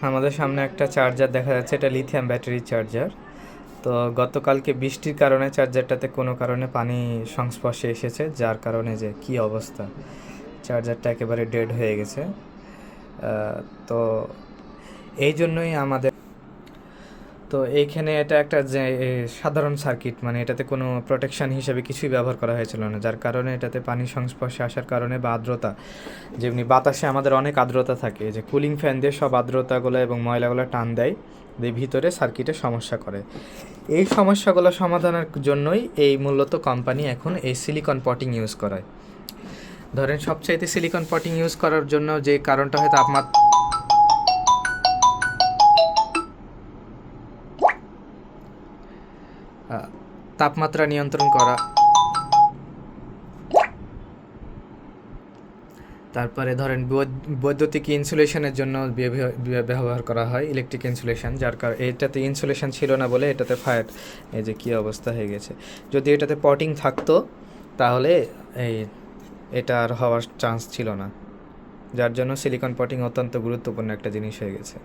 আমাদের সামনে একটা চার্জার দেখা যাচ্ছে, এটা লিথিয়াম ব্যাটারি চার্জার। তো গতকালকে বৃষ্টির কারণে চার্জারটাতে কোনো কারণে পানি সংস্পর্শে এসেছে, যার কারণে যে কি অবস্থা, চার্জারটা একেবারে ডেড হয়ে গেছে। তো এই জন্যই আমাদের, তো এইখানে এটা একটা যে সাধারণ সার্কিট, মানে এটাতে কোনো প্রোটেকশান হিসেবে কিছুই ব্যবহার করা হয়েছিল না, যার কারণে এটাতে পানির সংস্পর্শে আসার কারণে বা আর্দ্রতা, যেমনি বাতাসে আমাদের অনেক আর্দ্রতা থাকে, যে কুলিং ফ্যান দিয়ে সব আর্দ্রতাগুলো এবং ময়লাগুলো টান দেয়, দিয়ে ভিতরে সার্কিটে সমস্যা করে। এই সমস্যাগুলো সমাধানের জন্যই এই মূলত কোম্পানি এখন এই সিলিকন পটিং ইউজ করায়। ধরেন সবচাইতে সিলিকন পটিং ইউজ করার জন্য যে কারণটা হয় তাপমাত্রা নিয়ন্ত্রণ করা, তারপরে ধরেন বৈদ্যুতিক ইনসুলেশনের জন্য ব্যবহার করা হয় ইলেকট্রিক ইনসুলেশন, যার কারণে এটাতে ইনসুলেশন ছিল না বলে এটাতে ফায়ার, এই যে কী অবস্থা হয়ে গেছে। যদি এটাতে পটিং থাকতো তাহলে এই এটা আর হওয়ার চান্স ছিল না, যার জন্য সিলিকন পটিং অত্যন্ত গুরুত্বপূর্ণ একটা জিনিস হয়ে গেছে।